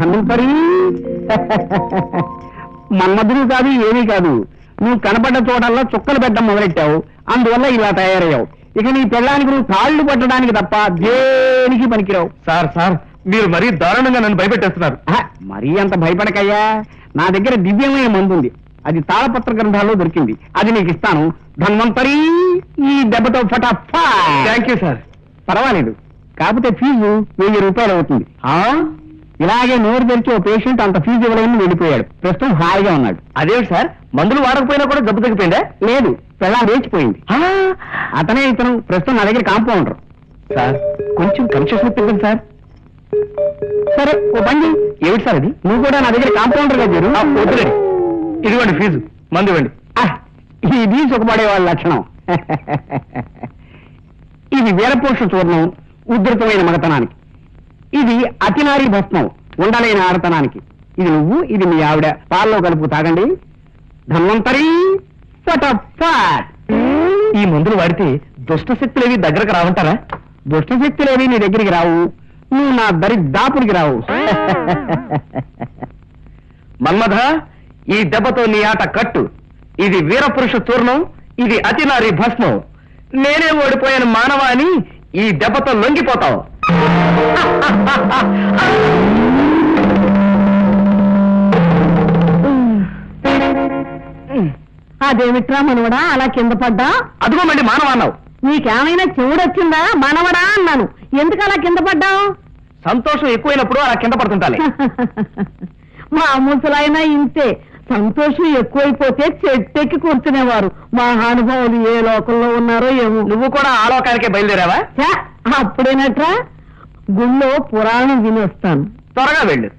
అందుకని మన్మధుడు కాదు ఏమీ కాదు, నువ్వు కనపడ్డ చోటల్లో చుక్కలు పెట్టడం మొదలెట్టావు, అందువల్ల ఇలా తయారయ్యావు. ఇక నీ పెళ్ళానికి నువ్వు కాళ్ళు పట్టడానికి తప్ప దేనికి పనికిరావు. సార్ సార్, మీరు మరీ దారుణంగా నన్ను భయపెట్టేస్తున్నారు. మరీ అంత భయపడకయ్యా, నా దగ్గర దివ్యమైన మందు ఉంది, అది తాళపత్ర గ్రంథాల్లో దొరికింది, అది నీకు ఇస్తాను. ధన్వంతరి, ఈ దెబ్బతో ఫటాఫా. Thank you sir. పర్వాలేదు, కాకపోతే ఫీజు 1000 రూపాయలు అవుతుంది. ఇలాగే నోరు తెరిచి ఓ పేషెంట్ అంత ఫీజు ఇవ్వలేని వెళ్ళిపోయాడు, ప్రస్తుతం హాయిగా ఉన్నాడు. అదేమిటి సార్, మందులు వాడకపోయినా కూడా జబ్బు తగ్గిపోయిందా? లేదు, పెళ్ళా లేచిపోయింది. అతనే ఇతను ప్రస్తుతం నా దగ్గర కాంపౌండర్. సార్ కొంచెం కన్సెషన్ ఇప్పించండి సార్. సరే ఓ బండి. ఏమిటి సార్ ఇది? నువ్వు కూడా నా దగ్గర కాంపౌండర్ గా చేరు. వద్దులేండి, ఇదిగోండి ఫీజు, మందు ఇవ్వండి. ఇది సుఖపడే వాళ్ళ లక్షణం. ఇది వీరపురుష చూర్ణం, ఉధృతమైన మగతనానికి. ఇది అతినారీ భస్మం, ఉండలేని ఆడతనానికి. ఇది నువ్వు, ఇది మీ ఆవిడ పాల్లో కలుపు తాగండి. ధన్వంతరి ఫటాఫట్. ఈ మందులు వాడితే దుష్ట శక్తులేవి దగ్గరకు రావంటారా? దుష్ట శక్తులేవి నీ దగ్గరికి రావు, నువ్వు నా దరిదాపుడికి రావు. మన్మథ, ఈ దెబ్బతో నీ ఆట కట్టు. ఇది వీరపురుష చూర్ణం, ఇది అతినారీ భస్మం. నేనే ఓడిపోయాను మానవ అని ఈ దెబ్బతో లొంగిపోతావు. అదేమిట్రా మనవడా అలా కింద పడ్డా? అదిగోమండి మానవ అన్నావు. నీకేమైనా చెవుడొచ్చిందా? మనవడా అన్నాను, ఎందుకు అలా కింద పడ్డావు? సంతోషం ఎక్కువైనప్పుడు అలా కింద పడుతుంటాలి. మా ముసలైనా ఇంతే, సంతోషం ఎక్కువైపోతే చెట్టెక్కి కూర్చునేవారు. మహానుభావులు ఏ లోకంలో ఉన్నారో ఏమో. నువ్వు కూడా ఆ లోకానికే బయలుదేరావా? అప్పుడేనట్రా, గుళ్ళో పురాణం విని వస్తాను. త్వరగా వెళ్ళు.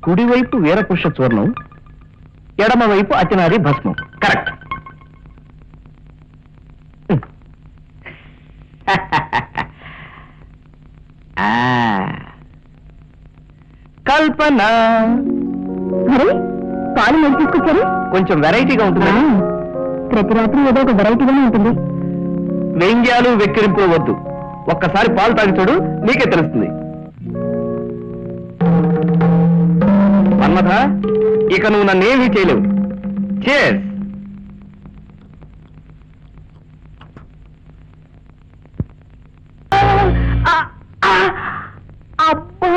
కుడివైపు వీరపురుష చూర్ణం, ఎడమవైపు అతినారీ భస్మం. కరెక్ట్. కల్పన, అరే పాలు మీరు తీసుకొచ్చారు? కొంచెం వెరైటీగా ఉంటుంది. ప్రతి రాత్రి ఏదో ఒక వెరైటీగానే ఉంటుంది. వ్యంగ్యాలు వెక్కిరింపులు వద్దు, ఒక్కసారి పాలు తాగి చూడు, నీకే తెలుస్తుంది. మన్మథ, ఇక నువ్వు నన్నేమీ చేయలేవు. చేస్. అబ్బా,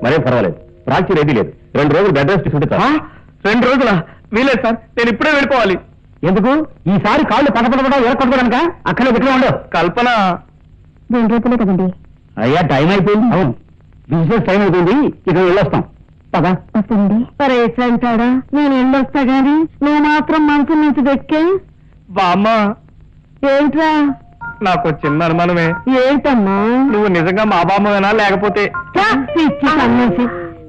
మరేం పర్వాలేదు, రాత్రి రెడీ లేదు. 2 రోజులు బెడ్ రెస్ట్ తీసుకుంటే 2 రోజుల వీలేదు సార్, నేను ఇప్పుడే వెళ్ళిపోవాలి. ఎందుకు? ఈసారి కాళ్ళు పడపడపడ ఎరకొట్టుకోవడానిక? అక్కడే ఎక్కడ ఉండవు. కల్పన, 2 రోజులే కదండి. అయ్యా టైం అయిపోయింది. అవును, బిజినెస్ టైం అయిపోయింది, ఇక వెళ్ళొస్తాం. పదా వస్తుంది. సరే అంటాడా, నేను వెళ్ళొస్తా గాని నువ్వు మాత్రం మనసు నుంచి దక్కే. బామ్మ, ఏంట్రా? నాకు చిన్న అనుమానమే. ఏంటమ్మా? నువ్వు నిజంగా మా బామ్మవేనా లేకపోతే? పిచ్చి సన్యాసి,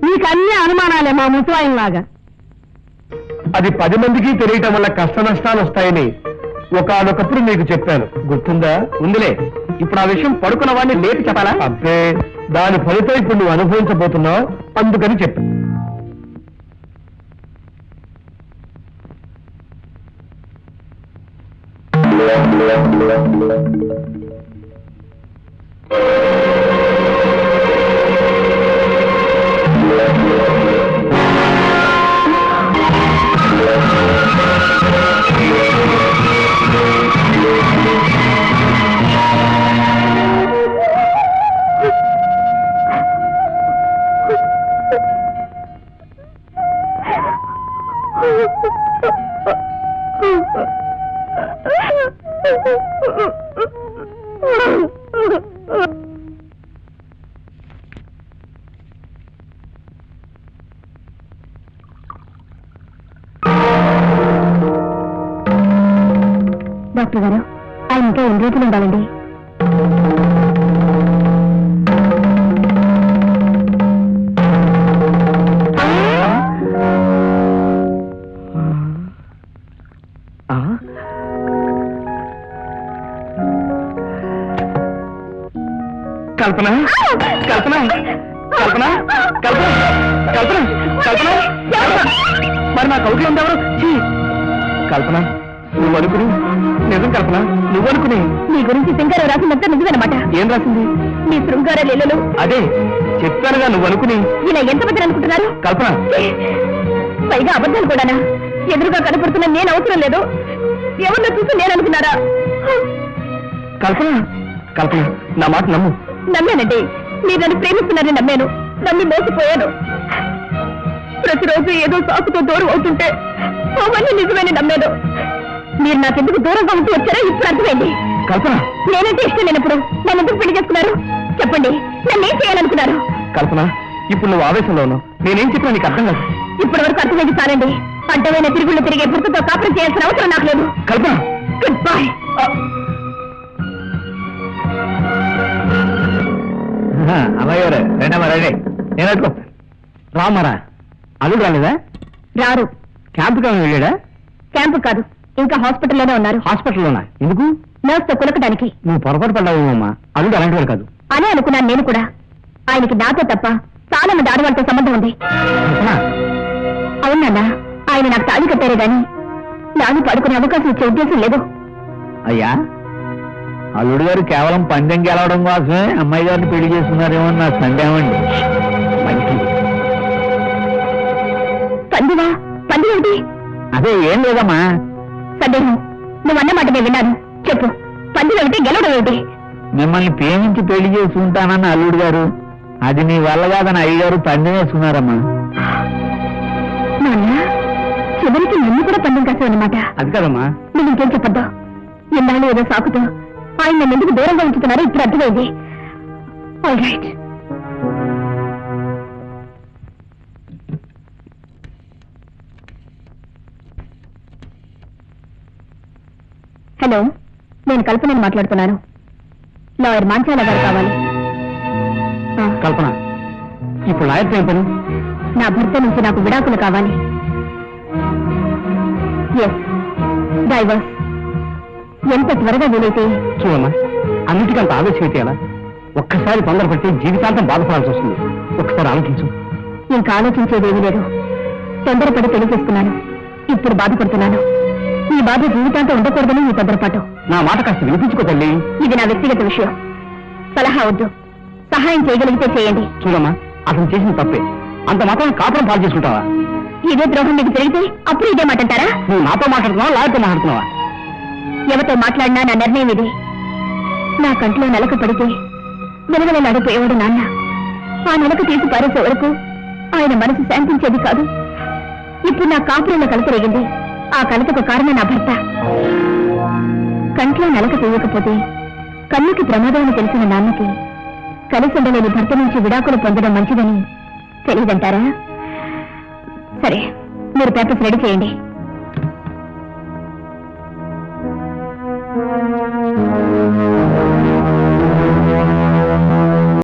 నీకు అన్ని అనుమానాలే మా ముసలాయిలాగా. అది 10 మందికి తెలియటం వల్ల కష్ట నష్టాలు వస్తాయని ఒకనొకప్పుడు మీకు చెప్పాను, గుర్తుందా? ఉందిలే. ఇప్పుడు ఆ విషయం పడుకున్న వాడిని లేపి చెప్పాలా? అబ్బే, దాని ఫలితం ఇప్పుడు నువ్వు అనుభవించబోతున్నావు, అందుకని చెప్పాను. డాక్టర్ గారు, ఆయన ఇంకా 2 రోజులు ఉండాలండి. కల్పన, కల్పన, కల్పన, కల్పన, కల్పన, కల్పన, మరి నా కౌకి ఉంది ఎవరు? కల్పన నువ్వు అనుకుని నిజం కల్పన నువ్వు అనుకుని నీ గురించి శృంగారం రాసిందంతా నిజమన్నమాట. ఏం రాసింది? నీ శృంగార లీలలు. అదే చెప్పానుగా నువ్వు అనుకుని. ఇలా ఎంతమంది అనుకుంటున్నారు? కల్పన పైగా అబద్ధాలు కూడానా? ఎదురుగా కనపడుతున్న నేను అవసరం లేదు, ఎవరిలో చూసి నేను అనుకున్నారా? కల్పన కల్పన నా మాట నమ్ము. నమ్మానండి, మీరు నన్ను ప్రేమిస్తున్నారని నమ్మాను, నమ్మి మోసపోయాను. ప్రతిరోజు ఏదో సాకుతో దూరం అవుతుంటే అవన్నీ నిజమని నమ్మాను. మీరు నాకెందుకు దూరంగా ఉంటూ వచ్చారో ఇప్పుడు అర్థమైంది. కల్పన నేనంటే ఇష్టం లేనప్పుడు నన్ను ఎందుకు పెళ్లి చేసుకున్నారు? చెప్పండి, నన్ను ఏం చేయాలనుకున్నారు? కల్పన ఇప్పుడు నువ్వు ఆవేశంలో ఉన్నావు. నేనేం చెప్పినా నీకు అర్థం కాదు. ఇప్పటి వరకు అర్థమైంది చాలండి. అడ్డమైన తిరుగుళ్ళు తిరిగే భర్తతో కాపురం చేయాల్సిన అవసరం నాకు లేదు. కల్పన గుడ్ బై. అమ్మాయి రెండమ్మా రండి. నేను రామారా అల్లుడు రాలేదా? రారు. క్యాంపుకి వెళ్ళాడా? క్యాంపు కాదు, ఇంకా హాస్పిటల్లోనే ఉన్నారు. హాస్పిటల్లోనా? ఎందుకు? నర్స్ తో కులకడానికి. నువ్వు పొరపాటు పడ్డావేమమ్మా. అల్లుడు అలాంటి వాడు కాదు. అనే అనుకున్నాను నేను కూడా. ఆయనకి నాతో తప్ప చాలా మంది ఆడవాళ్ళతో సంబంధం ఉంది. అవునన్నా, ఆయన నాకు తాళి కట్టారే గాని నాని పడుకునే అవకాశం ఇచ్చే ఉద్దేశం లేదు. అయ్యా, అల్లుడు గారు కేవలం పందెం గెలవడం కోసమే అమ్మాయి గారిని పెళ్లి చేస్తున్నారేమో నా సందేహం అండి. పందివా? పంది ఏమిటి? అదే ఏం లేదమ్మా. సందేహం. నువ్వన్న మాట నేను విన్నాను. చెప్పు, పంది ఏమిటి, గెలవడం ఏమిటి? మిమ్మల్ని ప్రేమించి పెళ్లి చేసుకుంటానన్న అల్లుడు గారు, అది నీ వల్ల కాదని అయ్యగారు పందెం వేసుకున్నారమ్మా. నాన్న, చివరికి నన్ను కూడా పందెం కాసావన్నమాట. అది కదమ్మా. నువ్వు ఇంకేం చెప్పొద్దా? ఇన్నాళ్ళు ఏదో సాకుతో ఆయన నన్ను ఎందుకు దూరంగా ఉంచుతున్నారో ఇప్పుడు అర్థమైంది. All right. హలో, నేను కల్పనని మాట్లాడుతున్నాను. లాయర్ మాంచాల గారు కావాలి. కల్పన, ఇప్పుడు లాయర్తో ఏం పని? నా భర్త నుంచి నాకు విడాకులు కావాలి. Yes, divorce. ఎంత త్వరగా వీలైతే. చూడమ్మా, అన్నిటికంత ఆవేశం అయితే ఎలా? ఒక్కసారి తొందరపడితే జీవితాంతం బాధపడాల్సి వస్తుంది. ఒక్కసారి ఆలోచించు. ఇంకా ఆలోచించేదేమీ లేదు. తొందరపడి పెళ్లి చేసుకున్నాను, ఇప్పుడు బాధపడుతున్నాను. ఈ బాధ జీవితాంతం ఉండకూడదని ఈ తొందరపాటు. నా మాట కాస్త వినిపించుకో తల్లి. ఇది నా వ్యక్తిగత విషయం, సలహా వద్దు. సహాయం చేయగలిగితే చేయండి. చూడమ్మా, అతను చేసిన తప్పే. అంత మాత్రం కాపురం పాలు చేసుకుంటావా? ఇదే ద్రోహం మీకు జరిగితే అప్పుడు ఇదే మాట అంటారా? నువ్వు నాతో మాట్లాడుతున్నావా, లాయర్తో మాట్లాడుతున్నావా? ఎవరితో మాట్లాడినా నా నిర్ణయం ఇది. నా కంట్లో నలక పడితే వెలవెలలాడిపోయేవాడు నాన్న. ఆ నలక తీసి పారేసే వరకు ఆయన మనసు శాంతించేది కాదు. ఇప్పుడు నా కాపురంలో కలత రేగింది. ఆ కలతకు కారణం నా భర్త. కంట్లో నలక తీయకపోతే కన్నుకి ప్రమాదమని తెలిసిన నాన్నకి కలిసి ఉండలేని భర్త నుంచి విడాకులు పొందడం మంచిదని తెలియదంటారా? సరే, మీరు పేపర్స్ రెడీ చేయండి.